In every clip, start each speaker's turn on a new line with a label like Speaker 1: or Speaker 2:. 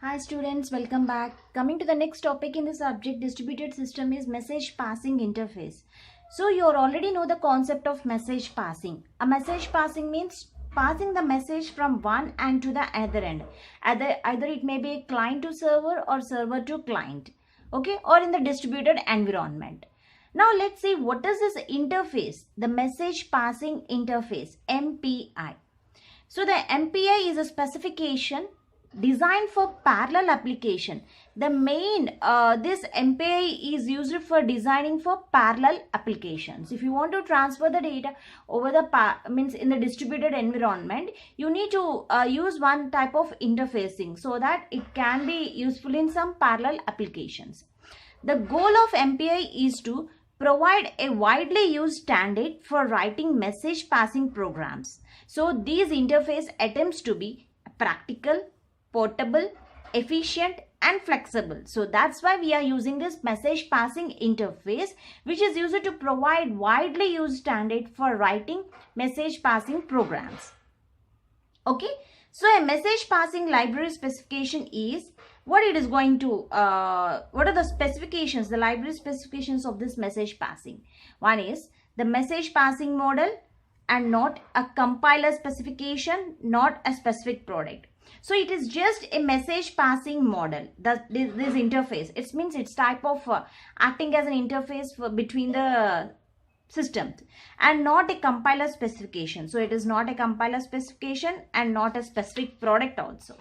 Speaker 1: Hi students, welcome back. Coming to the next topic in the subject distributed system is message passing interface. So you already know the concept of message passing. A message passing means passing the message from one end to the other end. Either it may be a client to server or server to client. Okay, or in the distributed environment. Now let's see what is this interface, the message passing interface, MPI. So the MPI is a specification designed for parallel application. The main this MPI is used for designing for parallel applications. If you want to transfer the data over the means in the distributed environment, you need to use one type of interfacing so that it can be useful in some parallel applications. The goal of MPI is to provide a widely used standard for writing message passing programs. So these interface attempts to be practical, portable, efficient and flexible. So that's why we are using this message passing interface, which is used to provide widely used standard for writing message passing programs. Okay, so a message passing library specification is what it is going to what are the specifications, the library specifications of this message passing. One is the message passing model and not a compiler specification, not a specific product. So it is just a message passing model. This interface, it means it's type of acting as an interface between the system and not a compiler specification. So it is not a compiler specification and not a specific product also.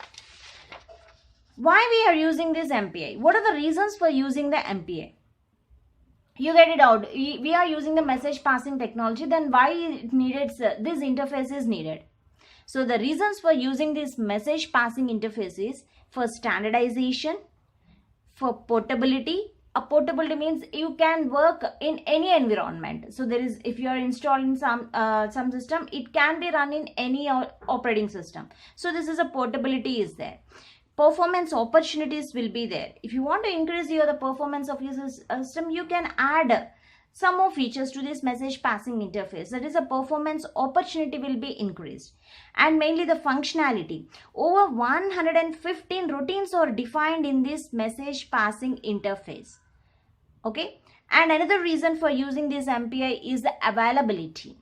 Speaker 1: Why we are using this MPI? What are the reasons for using the MPI? You get it out. We are using the message passing technology. Then why it needed this interface is needed? So the reasons for using this message passing interface is for standardization, for portability. A portability means you can work in any environment. So there is, if you are installing some system, it can be run in any operating system. So this is a portability is there. Performance opportunities will be there. If you want to increase the performance of your system, you can add some more features to this message passing interface. That is, a performance opportunity will be increased. And mainly the functionality. Over 115 routines are defined in this message passing interface. Okay. And another reason for using this MPI is the availability.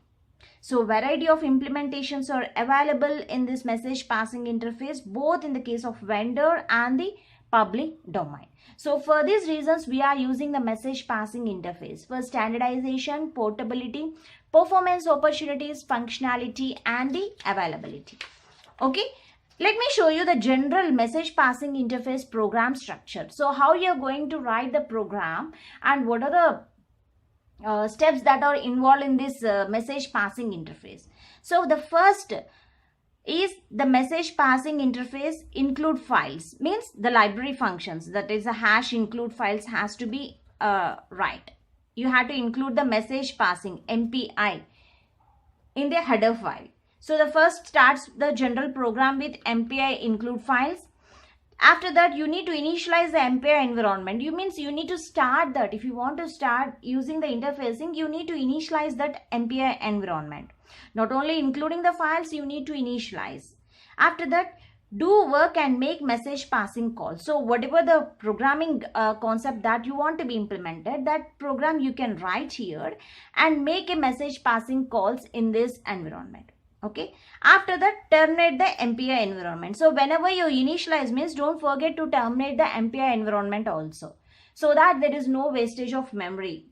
Speaker 1: So variety of implementations are available in this message passing interface, both in the case of vendor and the public domain. So for these reasons, we are using the message passing interface for standardization, portability, performance opportunities, functionality and the availability. Okay. Let me show you the general message passing interface program structure. So how you are going to write the program and what are the steps that are involved in this message passing interface. So the first is the message passing interface include files, means the library functions, that is a hash include files has to be right. You have to include the message passing MPI in the header file. So the first starts the general program with MPI include files. After that, you need to initialize the MPI environment. You means you need to start that. If you want to start using the interfacing, you need to initialize that MPI environment. Not only including the files, you need to initialize. After that, do work and make message passing calls. So whatever the programming concept that you want to be implemented, that program you can write here and make a message passing calls in this environment. Okay. After that, terminate the MPI environment. So whenever you initialize means don't forget to terminate the MPI environment also, so that there is no wastage of memory.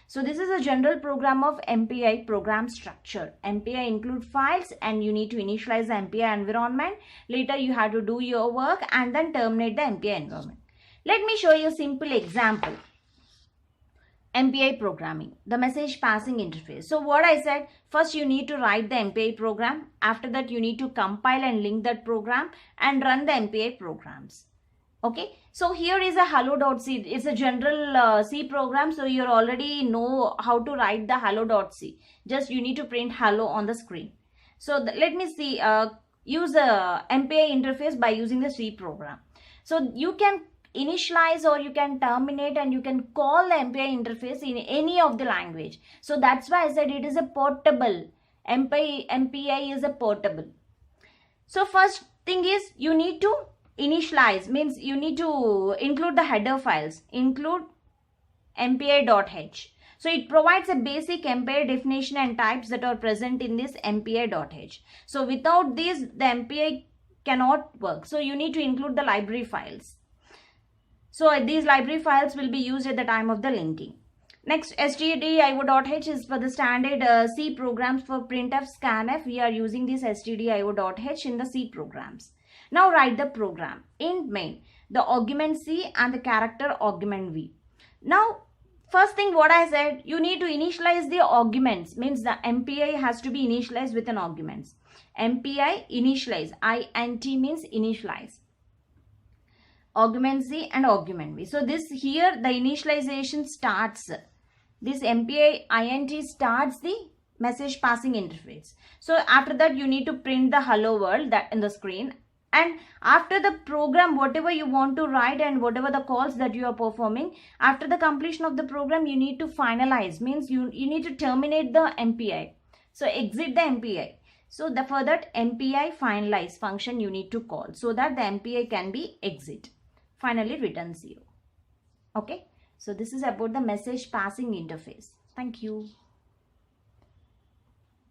Speaker 1: So this is a general program of MPI program structure. MPI include files and you need to initialize the MPI environment. Later you have to do your work and then terminate the MPI environment. Let me show you a simple example. MPI programming, the message passing interface. So what I said, first you need to write the MPI program. After that, you need to compile and link that program and run the MPI programs. Okay. So here is a hello.c. It's a general C program. So you already know how to write the hello.c. Just you need to print hello on the screen. So let me see, use the MPI interface by using the C program. So you can initialize or you can terminate and you can call the MPI interface in any of the language. So that's why I said it is a portable. MPI is a portable. So first thing is you need to initialize means you need to include the header files, include mpi.h. So it provides a basic MPI definition and types that are present in this mpi.h. So without this, the MPI cannot work. So you need to include the library files. So these library files will be used at the time of the linking. Next, stdio.h is for the standard C programs for printf, scanf. We are using this stdio.h in the C programs. Now write the program. Int main, the argument C and the character argument V. Now, first thing what I said, you need to initialize the arguments, means the MPI has to be initialized with an arguments. MPI initialize, int means initialize. Argument C and argument V. So this here the initialization starts. This MPI int starts the message passing interface. So after that you need to print the hello world that in the screen. And after the program, whatever you want to write and whatever the calls that you are performing, after the completion of the program, you need to finalize, means you need to terminate the MPI. So exit the MPI. So for that MPI finalize function you need to call so that the MPI can be exit. Finally return 0. Okay. So this is about the message passing interface. Thank you.